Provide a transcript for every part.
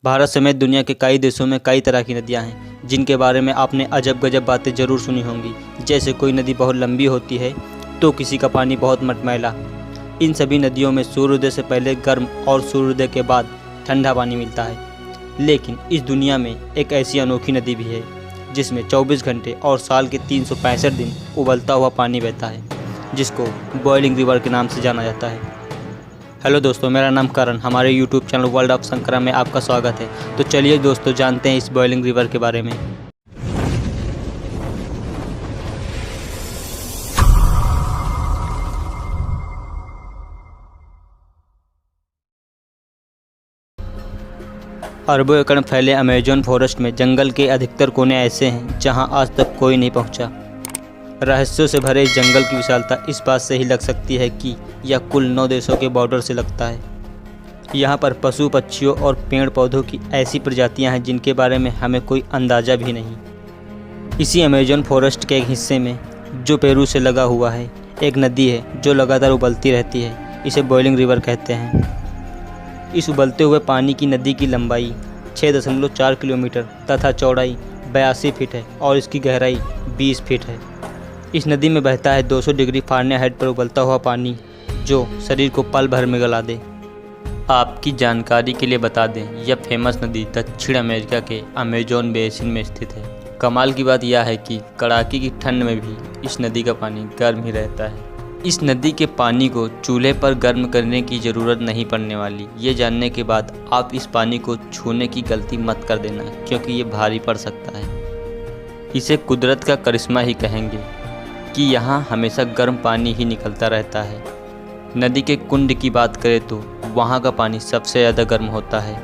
भारत समेत दुनिया के कई देशों में कई तरह की नदियाँ हैं जिनके बारे में आपने अजब गजब बातें ज़रूर सुनी होंगी। जैसे कोई नदी बहुत लंबी होती है तो किसी का पानी बहुत मटमैला। इन सभी नदियों में सूर्योदय से पहले गर्म और सूर्योदय के बाद ठंडा पानी मिलता है। लेकिन इस दुनिया में एक ऐसी अनोखी नदी भी है जिसमें 24 घंटे और साल के 365 दिन उबलता हुआ पानी बहता है, जिसको बॉइलिंग रिवर के नाम से जाना जाता है। हेलो दोस्तों, मेरा नाम करण, हमारे YouTube channel world of Shankara में आपका स्वागत है। तो चलिए दोस्तों, जानते हैं इस बॉइलिंग रिवर के बारे में। अरबों एकड़ में फैले अमेजन फॉरेस्ट में जंगल के अधिकतर कोने ऐसे हैं जहां आज तक कोई नहीं पहुंचा। रहस्यों से भरे इस जंगल की विशालता इस बात से ही लग सकती है कि यह कुल 9 देशों के बॉर्डर से लगता है। यहाँ पर पशु पक्षियों और पेड़ पौधों की ऐसी प्रजातियाँ हैं जिनके बारे में हमें कोई अंदाज़ा भी नहीं। इसी अमेजन फॉरेस्ट के एक हिस्से में, जो पेरू से लगा हुआ है, एक नदी है जो लगातार उबलती रहती है। इसे बॉइलिंग रिवर कहते हैं। इस उबलते हुए पानी की नदी की लंबाई 6.4 किलोमीटर तथा चौड़ाई 82 फीट है और इसकी गहराई 20 फीट है। इस नदी में बहता है 200 डिग्री फ़ारेनहाइट पर उबलता हुआ पानी, जो शरीर को पल भर में गला दे। आपकी जानकारी के लिए बता दें, यह फेमस नदी दक्षिण अमेरिका के अमेजोन बेसिन में स्थित है। कमाल की बात यह है कि कड़ाके की ठंड में भी इस नदी का पानी गर्म ही रहता है। इस नदी के पानी को चूल्हे पर गर्म करने की ज़रूरत नहीं पड़ने वाली। ये जानने के बाद आप इस पानी को छूने की गलती मत कर देना, क्योंकि ये भारी पड़ सकता है। इसे कुदरत का करिश्मा ही कहेंगे कि यहाँ हमेशा गर्म पानी ही निकलता रहता है। नदी के कुंड की बात करें तो वहाँ का पानी सबसे ज़्यादा गर्म होता है।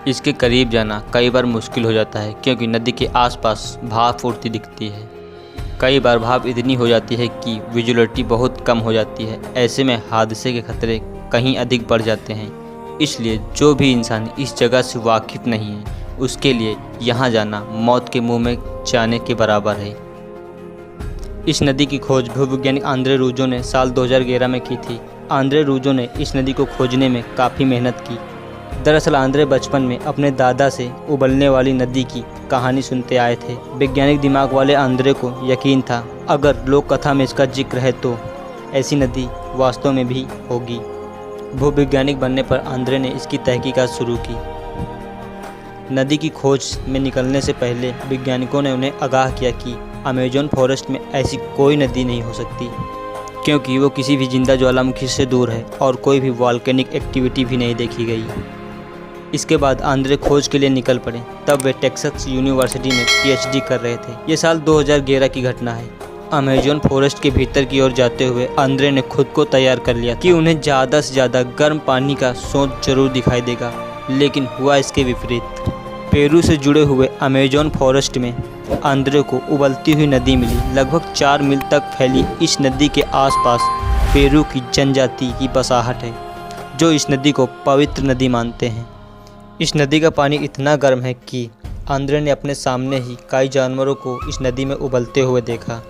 इसके करीब जाना कई बार मुश्किल हो जाता है, क्योंकि नदी के आसपास भाप उड़ती दिखती है। कई बार भाप इतनी हो जाती है कि विजुअलिटी बहुत कम हो जाती है। ऐसे में हादसे के खतरे कहीं अधिक बढ़ जाते हैं। इसलिए जो भी इंसान इस जगह से वाकिफ़ नहीं है, उसके लिए यहाँ जाना मौत के मुँह में जाने के बराबर है। इस नदी की खोज भूवैज्ञानिक आंद्रे रूजो ने साल 2011 में की थी। आंद्रे रूजो ने इस नदी को खोजने में काफ़ी मेहनत की। दरअसल आंद्रे बचपन में अपने दादा से उबलने वाली नदी की कहानी सुनते आए थे। वैज्ञानिक दिमाग वाले आंद्रे को यकीन था, अगर लोक कथा में इसका जिक्र है तो ऐसी नदी वास्तव में भी होगी। भूवैज्ञानिक बनने पर आंद्रे ने इसकी तहकीकात शुरू की। नदी की खोज में निकलने से पहले वैज्ञानिकों ने उन्हें आगाह किया कि अमेजन फॉरेस्ट में ऐसी कोई नदी नहीं हो सकती, क्योंकि वो किसी भी जिंदा ज्वालामुखी से दूर है और कोई भी वॉल्केनिक एक्टिविटी भी नहीं देखी गई। इसके बाद आंद्रे खोज के लिए निकल पड़े। तब वे टेक्सास यूनिवर्सिटी में पीएचडी कर रहे थे। ये साल 2011 की घटना है। अमेजन फॉरेस्ट के भीतर की ओर जाते हुए आंद्रे ने खुद को तैयार कर लिया कि उन्हें ज़्यादा से ज़्यादा गर्म पानी का सोंच जरूर दिखाई देगा। लेकिन हुआ इसके विपरीत। पेरू से जुड़े हुए अमेजन फॉरेस्ट में आंद्रे को उबलती हुई नदी मिली। लगभग 4 मील तक फैली इस नदी के आसपास पेरू की जनजाति की बसाहट है, जो इस नदी को पवित्र नदी मानते हैं। इस नदी का पानी इतना गर्म है कि आंद्रे ने अपने सामने ही कई जानवरों को इस नदी में उबलते हुए देखा।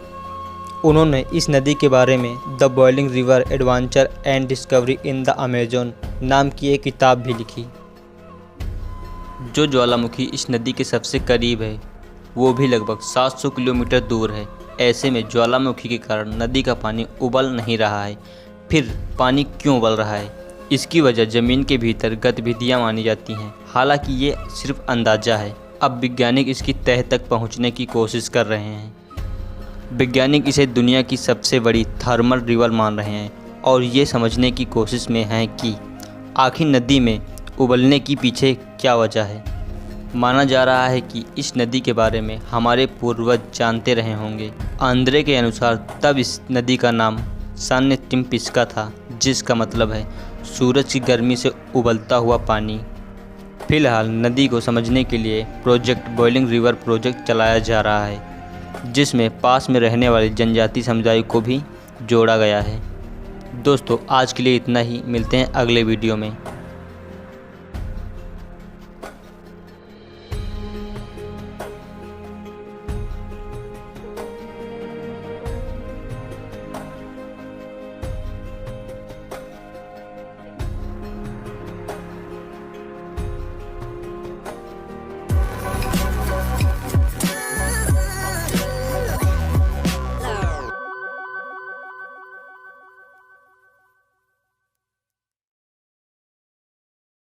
उन्होंने इस नदी के बारे में the boiling river adventure and discovery in the Amazon नाम की एक किताब भी लिखी। जो ज्वालामुखी इस नदी के सबसे करीब है, वो भी लगभग 700 किलोमीटर दूर है। ऐसे में ज्वालामुखी के कारण नदी का पानी उबल नहीं रहा है। फिर पानी क्यों उबल रहा है? इसकी वजह ज़मीन के भीतर गतिविधियाँ मानी जाती हैं। हालांकि ये सिर्फ अंदाज़ा है। अब वैज्ञानिक इसकी तह तक पहुँचने की कोशिश कर रहे हैं। वैज्ञानिक इसे दुनिया की सबसे बड़ी थर्मल रिवर मान रहे हैं और ये समझने की कोशिश में हैं कि आखिर नदी में उबलने की पीछे क्या वजह है। माना जा रहा है कि इस नदी के बारे में हमारे पूर्वज जानते रहे होंगे। आंद्रे के अनुसार तब इस नदी का नाम सान्य टिम्पिस्का था, जिसका मतलब है सूरज की गर्मी से उबलता हुआ पानी। फिलहाल नदी को समझने के लिए प्रोजेक्ट बॉइलिंग रिवर प्रोजेक्ट चलाया जा रहा है, जिसमें पास में रहने वाले जनजाति समुदाय को भी जोड़ा गया है। दोस्तों, आज के लिए इतना ही। मिलते हैं अगले वीडियो में।